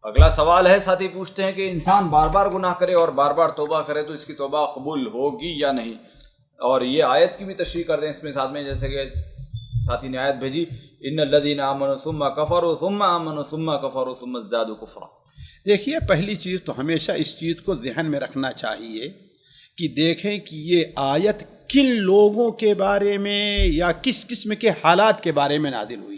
اگلا سوال ہے، ساتھی پوچھتے ہیں کہ انسان بار بار گناہ کرے اور بار بار توبہ کرے تو اس کی توبہ قبول ہوگی یا نہیں؟ اور یہ آیت کی بھی تشریح کر دیں اس میں ساتھ میں، جیسے کہ ساتھی نے آیت بھیجی ان الذین آمنوا ثم کفروا ثم آمنوا ثم کفروا ثم ازدادوا کفرا۔ دیکھیے، پہلی چیز تو ہمیشہ اس چیز کو ذہن میں رکھنا چاہیے کہ دیکھیں کہ یہ آیت کن لوگوں کے بارے میں یا کس قسم کے حالات کے بارے میں نازل ہوئی۔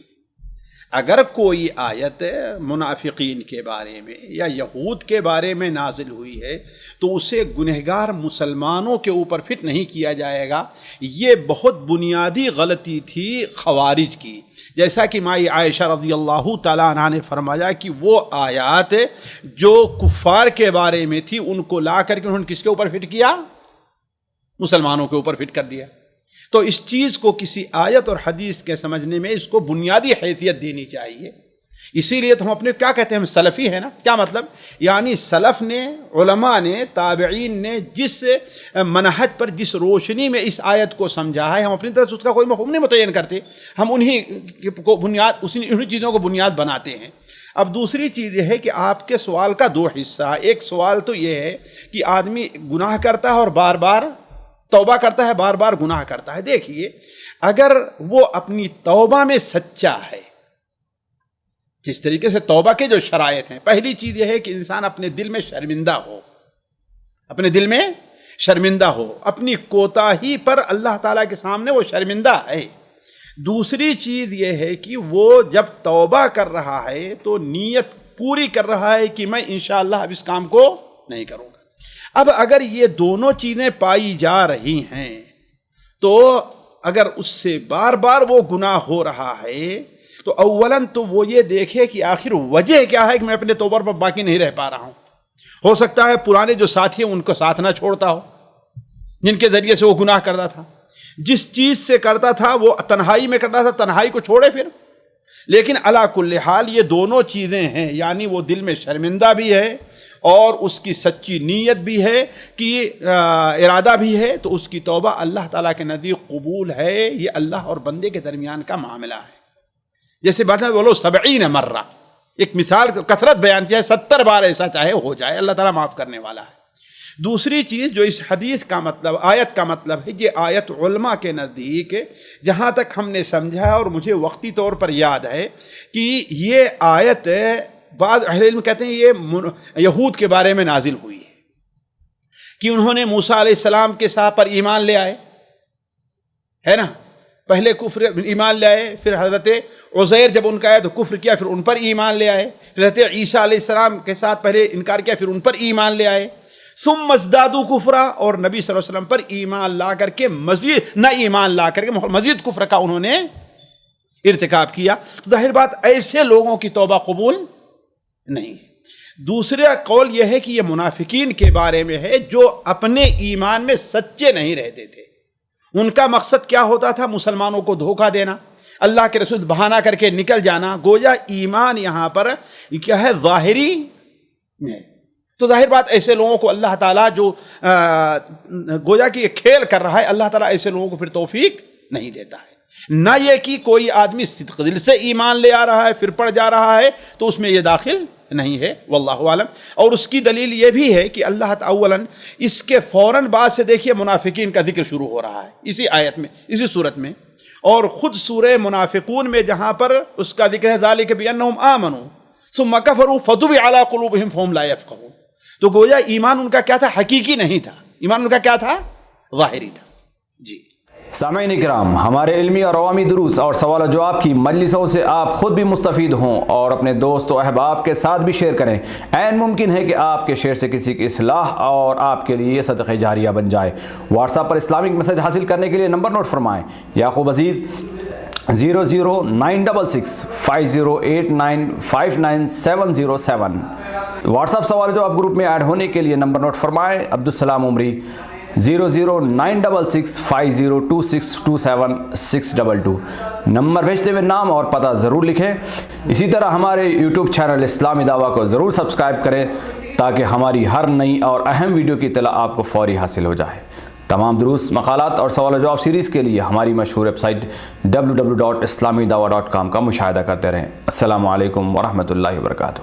اگر کوئی آیت منافقین کے بارے میں یا یہود کے بارے میں نازل ہوئی ہے تو اسے گنہگار مسلمانوں کے اوپر فٹ نہیں کیا جائے گا۔ یہ بہت بنیادی غلطی تھی خوارج کی، جیسا کہ مائی عائشہ رضی اللہ تعالیٰ عنہ نے فرمایا کہ وہ آیات جو کفار کے بارے میں تھی ان کو لا کر کے انہوں نے کس کے اوپر فٹ کیا؟ مسلمانوں کے اوپر فٹ کر دیا۔ تو اس چیز کو کسی آیت اور حدیث کے سمجھنے میں اس کو بنیادی حیثیت دینی چاہیے۔ اسی لیے تو ہم اپنے کیا کہتے ہیں، ہم سلفی ہیں نا۔ کیا مطلب؟ یعنی سلف نے، علماء نے، تابعین نے جس منہج پر، جس روشنی میں اس آیت کو سمجھا ہے، ہم اپنی طرف سے اس کا کوئی مفہوم نہیں متعین کرتے، ہم انہی چیزوں کو بنیاد بناتے ہیں۔ اب دوسری چیز یہ ہے کہ آپ کے سوال کا دو حصہ ہے۔ ایک سوال تو یہ ہے کہ آدمی گناہ کرتا ہے اور بار بار توبہ کرتا ہے، بار بار گناہ کرتا ہے۔ دیکھیے، اگر وہ اپنی توبہ میں سچا ہے، جس طریقے سے توبہ کے جو شرائط ہیں، پہلی چیز یہ ہے کہ انسان اپنے دل میں شرمندہ ہو، اپنے دل میں شرمندہ ہو، اپنی کوتاہی پر اللہ تعالیٰ کے سامنے وہ شرمندہ ہے۔ دوسری چیز یہ ہے کہ وہ جب توبہ کر رہا ہے تو نیت پوری کر رہا ہے کہ میں انشاءاللہ اب اس کام کو نہیں کروں گا۔ اب اگر یہ دونوں چیزیں پائی جا رہی ہیں تو اگر اس سے بار بار وہ گناہ ہو رہا ہے تو اولاً تو وہ یہ دیکھے کہ آخر وجہ کیا ہے کہ میں اپنے توبہ پر باقی نہیں رہ پا رہا ہوں۔ ہو سکتا ہے پرانے جو ساتھی ہیں ان کو ساتھ نہ چھوڑتا ہو، جن کے ذریعے سے وہ گناہ کرتا تھا، جس چیز سے کرتا تھا وہ تنہائی میں کرتا تھا، تنہائی کو چھوڑے پھر۔ لیکن علی کل حال یہ دونوں چیزیں ہیں، یعنی وہ دل میں شرمندہ بھی ہے اور اس کی سچی نیت بھی ہے کہ ارادہ بھی ہے، تو اس کی توبہ اللہ تعالیٰ کے نزدیک قبول ہے۔ یہ اللہ اور بندے کے درمیان کا معاملہ ہے۔ جیسے بات ہے بولو 70 مرہ، ایک مثال کثرت بیان کیا ہے، 70 بار ایسا چاہے ہو جائے، اللہ تعالیٰ معاف کرنے والا ہے۔ دوسری چیز جو اس حدیث کا مطلب، آیت کا مطلب ہے، یہ آیت علماء کے نزدیک جہاں تک ہم نے سمجھا ہے اور مجھے وقتی طور پر یاد ہے کہ یہ آیت بعض اہل علم کہتے ہیں یہ یہود کے بارے میں نازل ہوئی ہے کہ انہوں نے موسیٰ علیہ السلام کے ساتھ پر ایمان لے آئے، ہے نا، پہلے کفر ایمان لے آئے، پھر حضرت عزیر جب ان کا آیا تو کفر کیا، پھر ان پر ایمان لے آئے، پھر حضرت عیسیٰ علیہ السلام کے ساتھ پہلے انکار کیا، پھر ان پر ایمان لے آئے، ثم ازدادوا کفرا، اور نبی صلی اللہ علیہ وسلم پر ایمان لا کر کے مزید نہ ایمان لا کر کے مزید کفر کا انہوں نے ارتکاب کیا۔ تو ظاہر بات ایسے لوگوں کی توبہ قبول نہیں ہے۔ دوسرا قول یہ ہے کہ یہ منافقین کے بارے میں ہے جو اپنے ایمان میں سچے نہیں رہتے تھے۔ ان کا مقصد کیا ہوتا تھا؟ مسلمانوں کو دھوکہ دینا، اللہ کے رسول بہانہ کر کے نکل جانا۔ گویا ایمان یہاں پر کیا ہے؟ ظاہری ہے۔ تو ظاہر بات ایسے لوگوں کو اللہ تعالیٰ جو گویا کہ یہ کھیل کر رہا ہے، اللہ تعالیٰ ایسے لوگوں کو پھر توفیق نہیں دیتا ہے۔ نہ یہ کہ کوئی آدمی صدق دل سے ایمان لے آ رہا ہے پھر پڑ جا رہا ہے تو اس میں یہ داخل نہیں ہے، واللہ عالم۔ اور اس کی دلیل یہ بھی ہے کہ اللہ تعالیٰ اولاً اس کے فوراً بعد سے دیکھیے منافقین کا ذکر شروع ہو رہا ہے اسی آیت میں، اسی صورت میں، اور خود سورہ منافقون میں جہاں پر اس کا ذکر ہے ذالک بانہم آمنوا ثم کفروا فطبع علی قلوبہم فہم لا یفقہون، تو گویا ایمان ان کا کیا تھا؟ حقیقی نہیں تھا، ایمان ان کا کیا تھا؟ ظاہری تھا۔ جی سامعین کرام، ہمارے علمی اور عوامی دروس اور سوال و جواب کی مجلسوں سے آپ خود بھی مستفید ہوں اور اپنے دوست و احباب کے ساتھ بھی شیئر کریں۔ عین ممکن ہے کہ آپ کے شیئر سے کسی کی اصلاح اور آپ کے لیے صدقہ جاریہ بن جائے۔ واٹس ایپ پر اسلامک میسج حاصل کرنے کے لیے نمبر نوٹ فرمائیں: یعقوب عزیز 00966 5089 59707۔ واٹس ایپ سوال جو آپ گروپ میں ایڈ ہونے کے لیے نمبر نوٹ فرمائیں: عبدالسلام عمری 00966 502627 622۔ نمبر بھیجتے ہوئے نام اور پتہ ضرور لکھیں۔ اسی طرح ہمارے یوٹیوب چینل اسلامی دعویٰ کو ضرور سبسکرائب کریں تاکہ ہماری ہر نئی اور اہم ویڈیو کی اطلاع آپ کو فوری حاصل ہو جائے۔ تمام دروس، مقالات اور سوال و جواب سیریز کے لیے ہماری مشہور ویب سائٹ www.islamidawah.com کا مشاہدہ کرتے رہیں۔ السلام علیکم ورحمۃ اللہ وبرکاتہ۔